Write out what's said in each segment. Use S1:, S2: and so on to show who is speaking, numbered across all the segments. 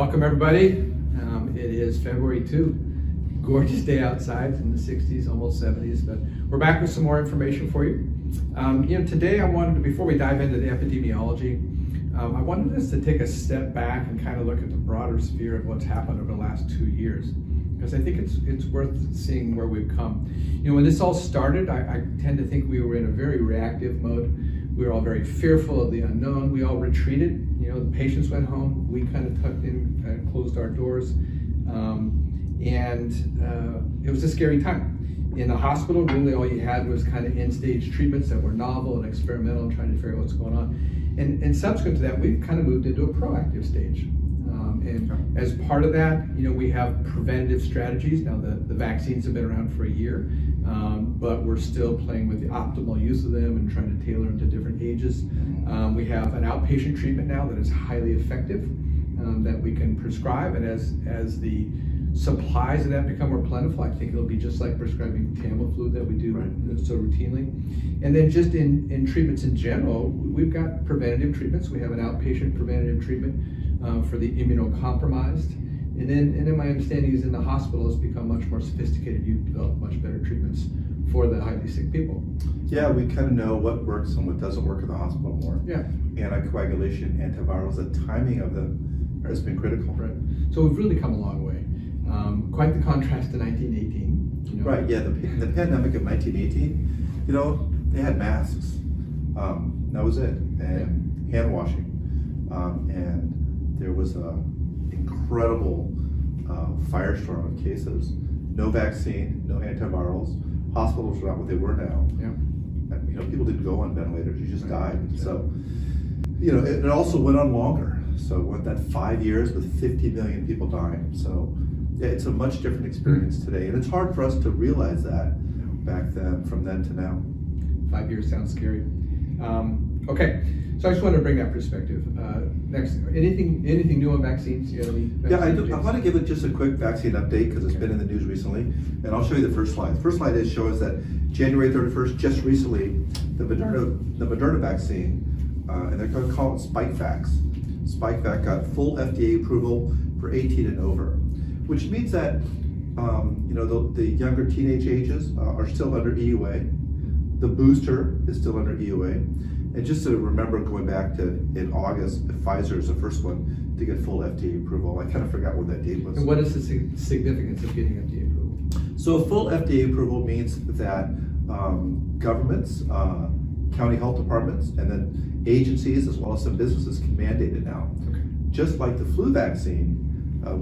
S1: Welcome everybody. It is February 2. Gorgeous day outside, in the 60s, almost 70s, but we're back with some more information for you. Today I wanted to, before we dive into the epidemiology, I wanted us to take a step back and kind of look at the broader sphere of what's happened over the last 2 years, because I think it's worth seeing where we've come. When this all started, I tend to think we were in a very reactive mode. We were all very fearful of the unknown. We all retreated. The patients went home. We kind of tucked in and closed our doors. It was a scary time. In the hospital, really all you had was kind of end-stage treatments that were novel and experimental and trying to figure out what's going on. And subsequent to that, we've kind of moved into a proactive stage. And as part of that, we have preventative strategies. Now the vaccines have been around for a year, but we're still playing with the optimal use of them and trying to tailor them to different ages. We have an outpatient treatment now that is highly effective, that we can prescribe, and as the supplies of that become more plentiful, I think it'll be just like prescribing Tamiflu that we do so routinely. And then just in treatments in general, we've got preventative treatments. We have an outpatient preventative treatment for the immunocompromised. And then my understanding is in the hospital it's become much more sophisticated. You've developed much better treatments for the highly sick people.
S2: Yeah, we kind of know what works and what doesn't work in the hospital more.
S1: Yeah.
S2: Anticoagulation, antivirals, the timing of them has been critical.
S1: Right. So we've really come a long way. Quite the contrast to 1918.
S2: Right, yeah, the pandemic of 1918, they had masks. That was it. And hand washing. And there was an incredible firestorm of cases. No vaccine, no antivirals. Hospitals were not what they were now.
S1: Yeah.
S2: And, people didn't go on ventilators, you just died. Yeah. So, it also went on longer. So it went that 5 years with 50 million people dying. So yeah, it's a much different experience today. And it's hard for us to realize that back then, from then to now.
S1: 5 years sounds scary. Okay, so I just wanted to bring that perspective. Next, anything new on vaccines? Do you have any vaccine
S2: I want to give it just a quick vaccine update because it's been in the news recently. And I'll show you the first slide. The first slide shows that January 31st, just recently, the Moderna vaccine, and they're going to call it Spikevax. Spikevax got full FDA approval for 18 and over, which means that the younger teenage ages are still under EUA. The booster is still under EUA. And just to remember, going back to in August, Pfizer is the first one to get full FDA approval. I kind of forgot what that date was.
S1: And what is the significance of getting FDA approval?
S2: So a full FDA approval means that governments, county health departments, and then agencies as well as some businesses can mandate it now.
S1: Okay.
S2: Just like the flu vaccine,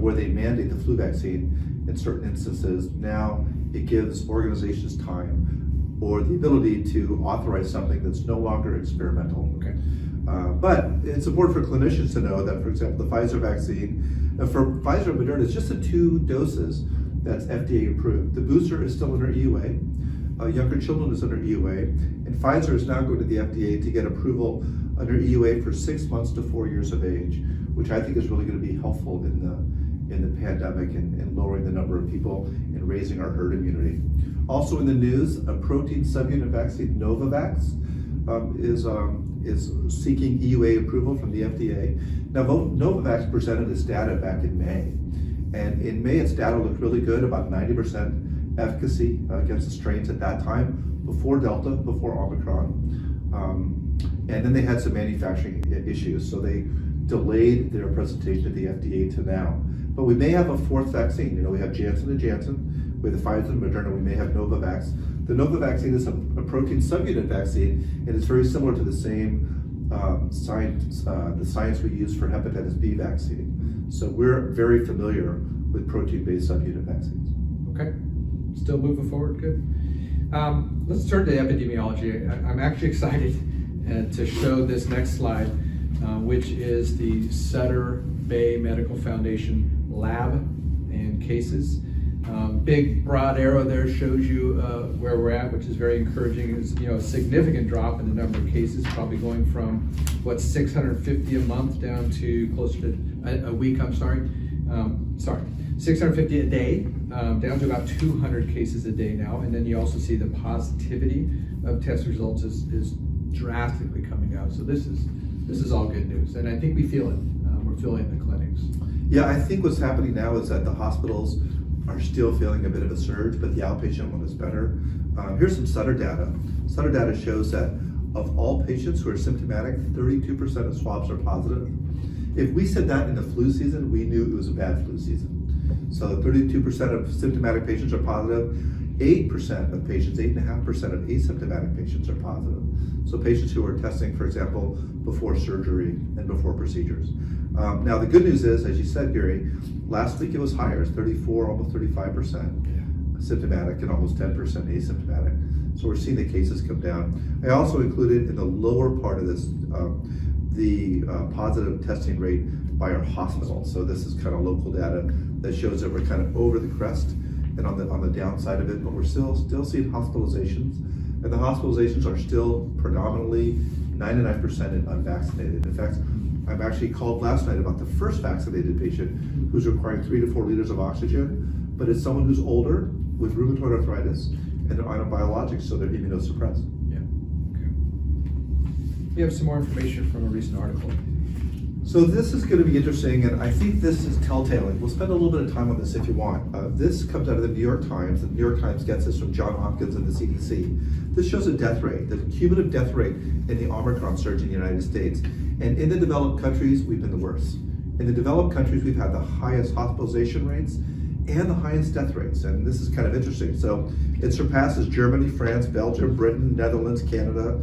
S2: where they mandate the flu vaccine in certain instances, now it gives organizations time or the ability to authorize something that's no longer experimental.
S1: Okay.
S2: But it's important for clinicians to know that, for example, the Pfizer vaccine, for Pfizer and Moderna, it's just the 2 doses that's FDA approved. The booster is still under EUA. Younger children is under EUA, and Pfizer is now going to the FDA to get approval under EUA for 6 months to 4 years of age, which I think is really going to be helpful in the pandemic and lowering the number of people and raising our herd immunity. Also in the news, a protein subunit vaccine, Novavax, is seeking EUA approval from the FDA. Now, Novavax presented its data back in May, and in May its data looked really good, about 90% efficacy against the strains at that time, before Delta, before Omicron. And then they had some manufacturing issues, so they delayed their presentation to the FDA to now. But we may have a 4th vaccine. We have Janssen & Janssen, with the Pfizer and Moderna, we may have Novavax. The Novavax vaccine is a protein subunit vaccine, and it's very similar to the same science we use for hepatitis B vaccine. So we're very familiar with protein-based subunit vaccines.
S1: Okay, still moving forward, good. Let's turn to epidemiology. I'm actually excited to show this next slide, which is the Sutter Bay Medical Foundation lab and cases. Big broad arrow there shows you where we're at, which is very encouraging. It's a significant drop in the number of cases, probably going from 650 a month down to closer to a week. 650 a day, down to about 200 cases a day now. And then you also see the positivity of test results is drastically coming down. So this is all good news, and I think we feel it. We're feeling it in the clinics.
S2: Yeah, I think what's happening now is that the hospitals are still feeling a bit of a surge, but the outpatient one is better. Here's some Sutter data. Sutter data shows that of all patients who are symptomatic, 32% of swabs are positive. If we said that in the flu season, we knew it was a bad flu season. So 32% of symptomatic patients are positive. 8% of patients, 8.5% of asymptomatic patients are positive. So patients who are testing, for example, before surgery and before procedures. Now the good news is, as you said, Gary, last week it was higher, it's 34, almost 35% symptomatic and almost 10% asymptomatic. So we're seeing the cases come down. I also included in the lower part of this the positive testing rate by our hospital. So this is kind of local data that shows that we're kind of over the crest and on the downside of it, but we're still seeing hospitalizations, and the hospitalizations are still predominantly 99% in unvaccinated. In fact, I've actually called last night about the first vaccinated patient who's requiring 3 to 4 liters of oxygen, but it's someone who's older with rheumatoid arthritis and they're on a biologics, so they're immunosuppressed.
S1: Yeah. Okay. We have some more information from a recent article.
S2: So this is going to be interesting, and I think this is telltale. We'll spend a little bit of time on this if you want. This comes out of the New York Times. The New York Times gets this from Johns Hopkins and the CDC. This shows a death rate, the cumulative death rate in the Omicron surge in the United States. And in the developed countries, we've been the worst. In the developed countries, we've had the highest hospitalization rates and the highest death rates. And this is kind of interesting. So it surpasses Germany, France, Belgium, Britain, Netherlands, Canada,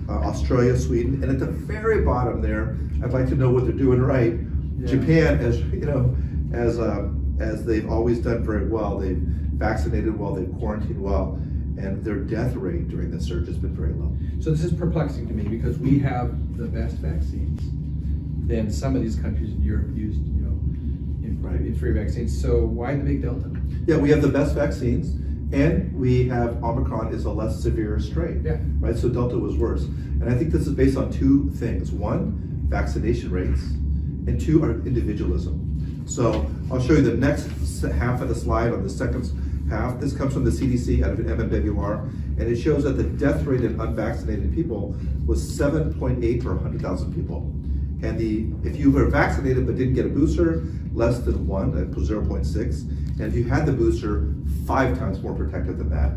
S2: Australia, Sweden, and at the very bottom there, I'd like to know what they're doing right. Yeah. Japan, as you know, as they've always done very well, they've vaccinated well, they've quarantined well, and their death rate during the surge has been very low.
S1: So this is perplexing to me because we have the best vaccines. Then some of these countries in Europe used, in free vaccines. So why the big delta?
S2: Yeah, we have the best vaccines. And we have Omicron is a less severe strain, right? So Delta was worse. And I think this is based on two things. One, vaccination rates, and two, our individualism. So I'll show you the next half of the slide on the second half. This comes from the CDC out of an MMWR, and it shows that the death rate in unvaccinated people was 7.8 per 100,000 people. And if you were vaccinated but didn't get a booster, less than 1, that was 0.6. And if you had the booster, 5 times more protected than that.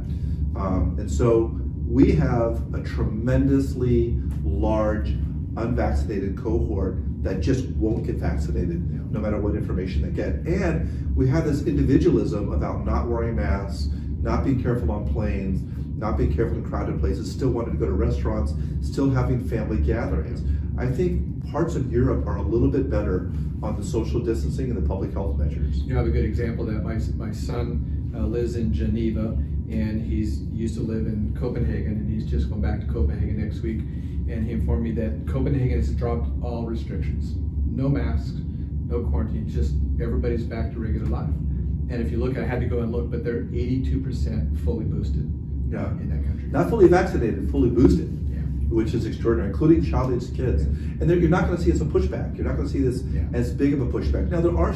S2: And so we have a tremendously large unvaccinated cohort that just won't get vaccinated no matter what information they get. And we have this individualism about not wearing masks, not being careful on planes, not being careful in crowded places, still wanting to go to restaurants, still having family gatherings. I think parts of Europe are a little bit better on the social distancing and the public health measures.
S1: You have a good example of that. My son lives in Geneva, and he's used to live in Copenhagen, and he's just going back to Copenhagen next week. And he informed me that Copenhagen has dropped all restrictions. No masks, no quarantine, just everybody's back to regular life. And if you look, I had to go and look, but they're 82% fully boosted in that country.
S2: Not fully vaccinated, fully boosted, which is extraordinary, including child-aged kids. And you're not going to see as a pushback. You're not going to see this as big of a pushback. Now there are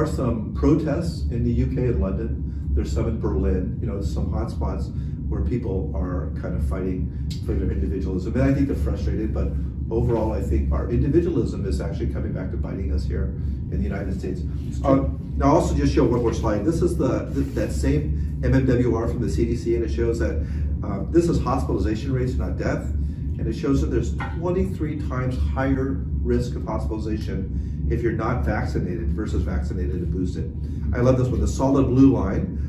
S2: some protests in the UK and London. There's some in Berlin. There's some hotspots where people are kind of fighting for their individualism. And I think they're frustrated, but overall, I think our individualism is actually coming back to biting us here in the United States. Now, I'll also just show one more slide. This is that same MMWR from the CDC, and it shows that this is hospitalization rates, not death, and it shows that there's 23 times higher risk of hospitalization if you're not vaccinated versus vaccinated and boosted. I love this one. The solid blue line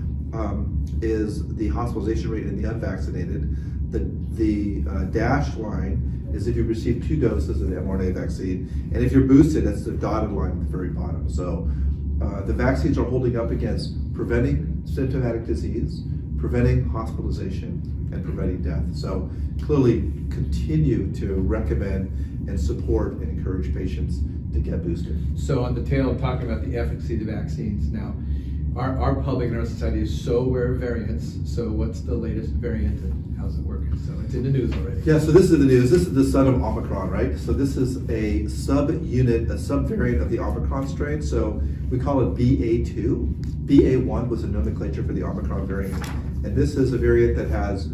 S2: is the hospitalization rate in the unvaccinated. The dashed line is if you received 2 doses of the mRNA vaccine, and if you're boosted, that's the dotted line at the very bottom. So the vaccines are holding up against preventing symptomatic disease, preventing hospitalization, and preventing death. So clearly continue to recommend and support and encourage patients to get boosted.
S1: So on the tail of talking about the efficacy of the vaccines now, our public and our society is so aware of variants. So what's the latest variant and how's it working? So it's in the news already.
S2: Yeah, so this is the news. This is the son of Omicron, right? So this is a subunit, a subvariant of the Omicron strain. So we call it BA2. BA1 was a nomenclature for the Omicron variant. And this is a variant that has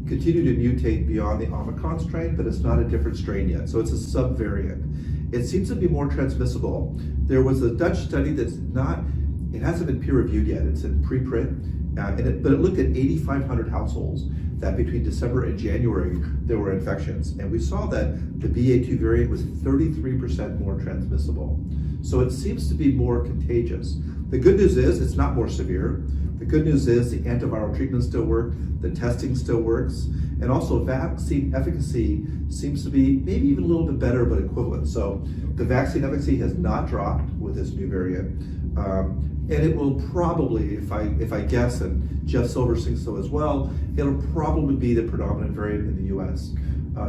S2: continued to mutate beyond the Omicron strain, but it's not a different strain yet. So it's a subvariant. it seems to be more transmissible. There was a Dutch study that's it hasn't been peer reviewed yet, it's in preprint, but it looked at 8,500 households that between December and January there were infections. And we saw that the BA2 variant was 33% more transmissible. So it seems to be more contagious. The good news is it's not more severe. The good news is the antiviral treatments still work, the testing still works, and also vaccine efficacy seems to be maybe even a little bit better, but equivalent. So the vaccine efficacy has not dropped with this new variant. And it will probably, if I guess, and Jeff Silver thinks so as well, it'll probably be the predominant variant in the US,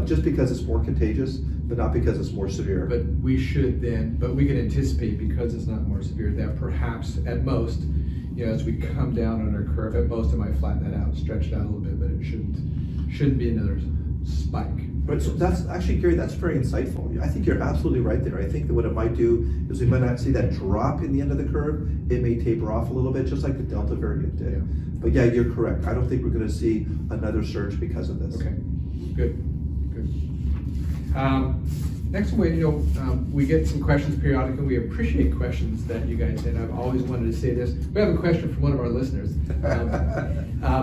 S2: just because it's more contagious, but not because it's more severe.
S1: But we can anticipate, because it's not more severe, that perhaps at most, as we come down on our curve, at most it might flatten that out, stretch it out a little bit, but it shouldn't be another spike.
S2: Right, so that's actually, Gary, that's very insightful. I think you're absolutely right there. I think that what it might do is we might not see that drop in the end of the curve. It may taper off a little bit, just like the Delta variant did.
S1: Yeah.
S2: But yeah, you're correct. I don't think we're going to see another surge because of this.
S1: Okay, good. Next one, we get some questions periodically. We appreciate questions that you guys send. I've always wanted to say this. We have a question from one of our listeners,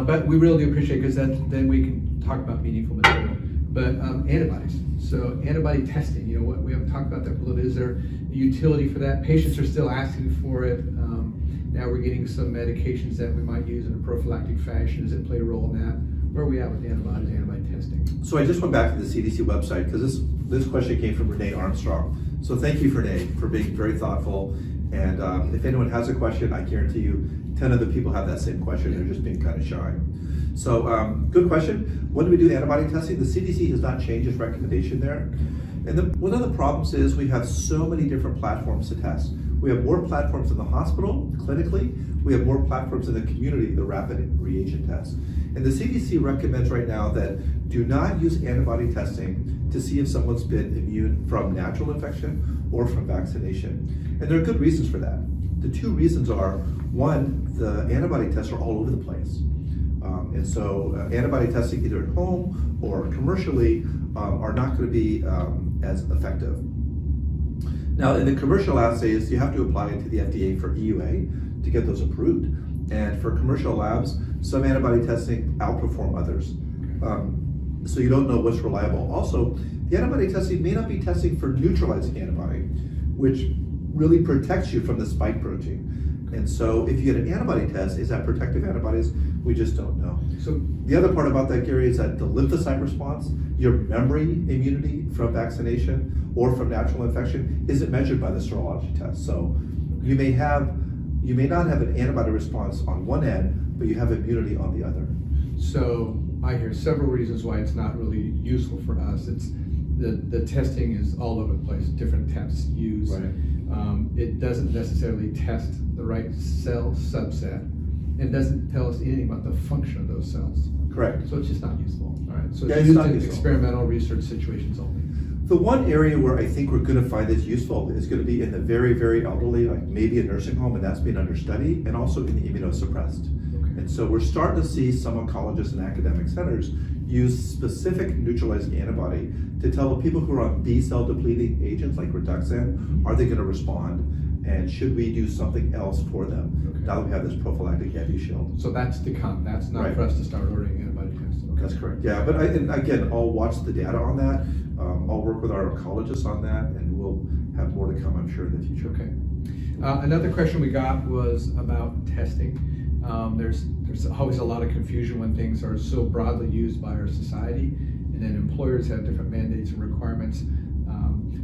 S1: but we really do appreciate it, because then we can talk about meaningful material. But antibodies. So antibody testing, we haven't talked about that a little bit. Is there utility for that? Patients are still asking for it. Now we're getting some medications that we might use in a prophylactic fashion. Does it play a role in that? Where are we at with antibodies, antibody testing?
S2: So I just went back to the CDC website, because this question came from Renee Armstrong. So thank you, Renee, for being very thoughtful. And if anyone has a question, I guarantee you 10 other people have that same question. They're just being kind of shy. So good question. When do we do antibody testing? The CDC has not changed its recommendation there. And one of the problems is we have so many different platforms to test. We have more platforms in the hospital, clinically. We have more platforms in the community, the rapid reagent tests. And the CDC recommends right now that do not use antibody testing to see if someone's been immune from natural infection or from vaccination. And there are good reasons for that. The two reasons are, one, the antibody tests are all over the place. And so antibody testing either at home or commercially are not going to be as effective. Now, in the commercial assays, you have to apply it to the FDA for EUA to get those approved. And for commercial labs, some antibody testing outperform others. So you don't know what's reliable. Also, the antibody testing may not be testing for neutralizing antibody, which really protects you from the spike protein. And so if you get an antibody test, is that protective antibodies? We just don't know. So the other part about that, Gary, is that the lymphocyte response, your memory immunity from vaccination or from natural infection, isn't measured by the serology test. So you may not have an antibody response on one end, but you have immunity on the other.
S1: So I hear several reasons why it's not really useful for us. It's the testing is all over the place, different tests used.
S2: Right.
S1: It doesn't necessarily test the right cell subset, and doesn't tell us anything about the function of those cells.
S2: Correct.
S1: So it's just not useful. All right. So
S2: Yeah,
S1: it's
S2: it's not
S1: used in
S2: useful.
S1: experimental research situations only.
S2: The one area where I think we're going to find this useful is going to be in the very, very elderly, like maybe a nursing home, and that's being under study, and also in the immunosuppressed.
S1: Okay.
S2: And so we're starting to see some oncologists and academic centers use specific neutralizing antibody to tell the people who are on B-cell depleting agents like Rituxan, are they going to respond? And should we do something else for them?
S1: Okay.
S2: Now that we have this prophylactic anti-shield.
S1: So that's to come. That's not
S2: Right.
S1: for us to start ordering antibody tests. Okay.
S2: That's correct. Yeah, but again, I'll watch the data on that. I'll work with our oncologists on that, and we'll have more to come, I'm sure, in the future.
S1: Okay. Another question we got was about testing. There's always a lot of confusion when things are so broadly used by our society, and then employers have different mandates and requirements.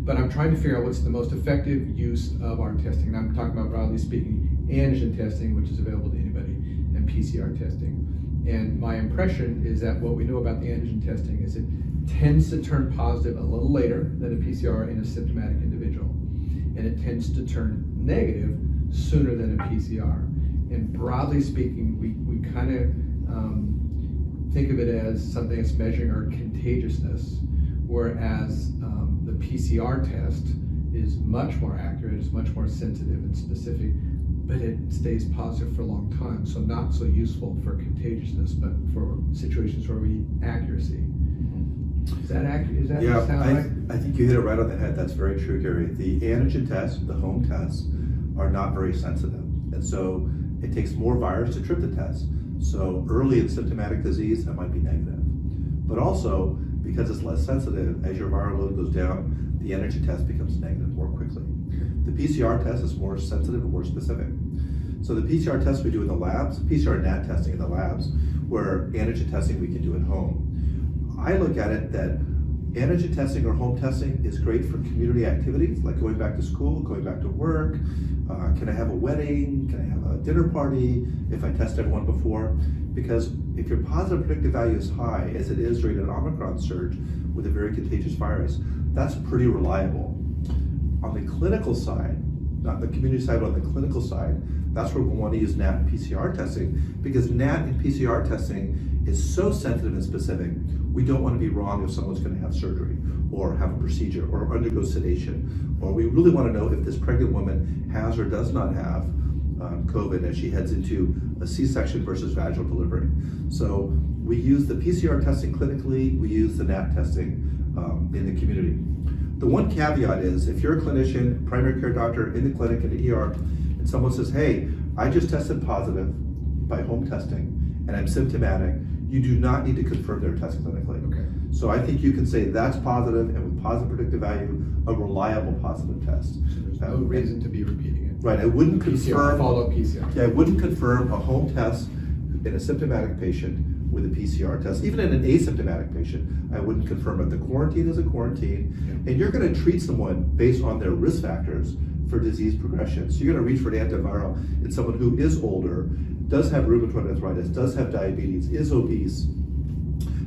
S1: But I'm trying to figure out what's the most effective use of our testing. And I'm talking about, broadly speaking, antigen testing, which is available to anybody, and PCR testing. And my impression is that what we know about the antigen testing is it tends to turn positive a little later than a PCR in a symptomatic individual. And it tends to turn negative sooner than a PCR. And broadly speaking, we kind of think of it as something that's measuring our contagiousness, whereas the PCR test is much more accurate, it's much more sensitive and specific, but it stays positive for a long time, so not so useful for contagiousness, but for situations where we need accuracy. Is that accurate? Is that
S2: Yeah,
S1: sound right?
S2: I think you hit it right on the head. That's very true, Gary. The antigen tests, the home tests, are not very sensitive. And so it takes more virus to trip the test. So early in symptomatic disease, that might be negative. But also, because it's less sensitive, as your viral load goes down, the antigen test becomes negative more quickly. The PCR test is more sensitive and more specific. So the PCR test we do in the labs, PCR NAT testing in the labs, where antigen testing we can do at home. I look at it that antigen testing or home testing is great for community activities, like going back to school, going back to work. Can I have a wedding? Can I have a dinner party if I test everyone before? Because if your positive predictive value is high, as it is during an Omicron surge with a very contagious virus, that's pretty reliable. On the clinical side, not the community side, but on the clinical side, that's where we want to use NAT and PCR testing, because NAT and PCR testing is so sensitive and specific. We don't want to be wrong if someone's going to have surgery or have a procedure or undergo sedation, or we really want to know if this pregnant woman has or does not have COVID as she heads into a C-section versus vaginal delivery. So we use the PCR testing clinically, we use the NAT testing in the community. The one caveat is, if you're a clinician, primary care doctor in the clinic, in the ER, and someone says, hey, I just tested positive by home testing and I'm symptomatic, you do not need to confirm their test clinically.
S1: Okay.
S2: So I think you can say that's positive, and with positive predictive value, a reliable positive test.
S1: So there's no reason to be repeating it.
S2: Right, I wouldn't
S1: PCR,
S2: confirm.
S1: follow-up PCR.
S2: Yeah, I wouldn't confirm a home test in a symptomatic patient with a PCR test. Even in an asymptomatic patient, I wouldn't confirm it. The quarantine is a quarantine,
S1: Yeah.
S2: and you're going to treat someone based on their risk factors for disease progression. So you're going to reach for an antiviral in someone who is older, does have rheumatoid arthritis, does have diabetes, is obese,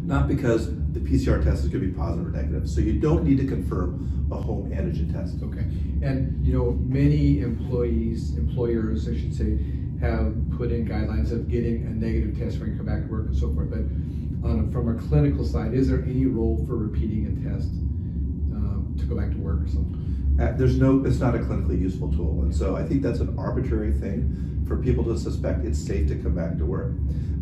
S2: not because the PCR test is going to be positive or negative. So you don't need to confirm a home antigen test.
S1: Okay, and you know, many employers, I should say, have put in guidelines of getting a negative test when you come back to work and so forth. But from a clinical side, is there any role for repeating a test to go back to work or something?
S2: It's not a clinically useful tool. And so I think that's an arbitrary thing for people to suspect it's safe to come back to work.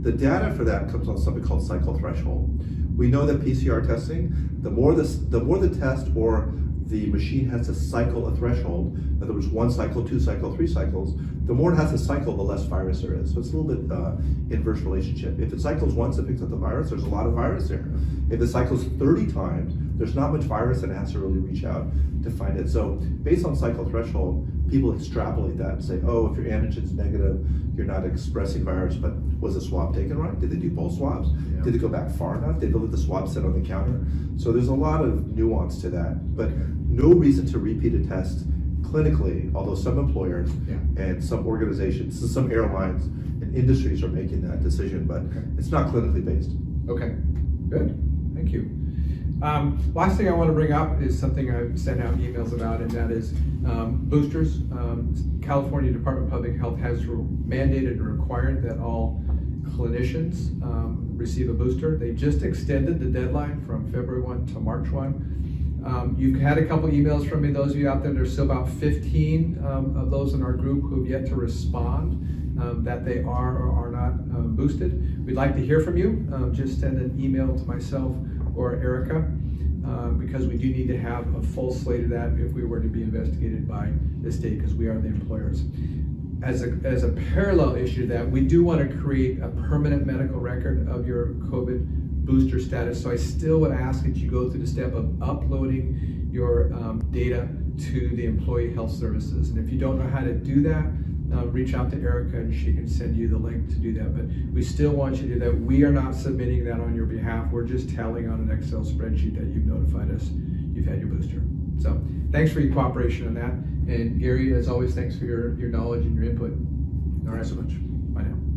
S2: The data for that comes on something called cycle threshold. We know that PCR testing, the more the test or the machine has to cycle a threshold, in other words, 1 cycle, 2 cycle, 3 cycles, the more it has to cycle, the less virus there is. So it's a little bit inverse relationship. If it cycles once, it picks up the virus, there's a lot of virus there. If it cycles 30 times, there's not much virus, and it has to really reach out to find it. So based on cycle threshold, people extrapolate that and say, oh, if your antigen's negative, you're not expressing virus, but was the swab taken right? Did they do both swabs?
S1: Yeah.
S2: Did it go back far enough? Did they let the swab sit on the counter? So there's a lot of nuance to that, but no reason to repeat a test clinically, although some employers and some organizations, some airlines and industries are making that decision, but it's not clinically based.
S1: Okay, good, thank you. Last thing I want to bring up is something I've sent out emails about, and that is boosters. California Department of Public Health has mandated and required that all clinicians receive a booster. They just extended the deadline from February 1 to March 1. You've had a couple emails from me, those of you out there. There's still about 15 of those in our group who have yet to respond that they are or are not boosted. We'd like to hear from you. Just send an email to myself or Erica, because we do need to have a full slate of that if we were to be investigated by the state, because we are the employers. As a parallel issue to that, we do want to create a permanent medical record of your COVID booster status. So I still would ask that you go through the step of uploading your data to the Employee Health Services. And if you don't know how to do that, reach out to Erica and she can send you the link to do that. But we still want you to do that. We are not submitting that on your behalf. We're just tallying on an Excel spreadsheet that you've notified us you've had your booster. So thanks for your cooperation on that. And Gary, as always, thanks for your knowledge and your input. All right, so much. Bye now.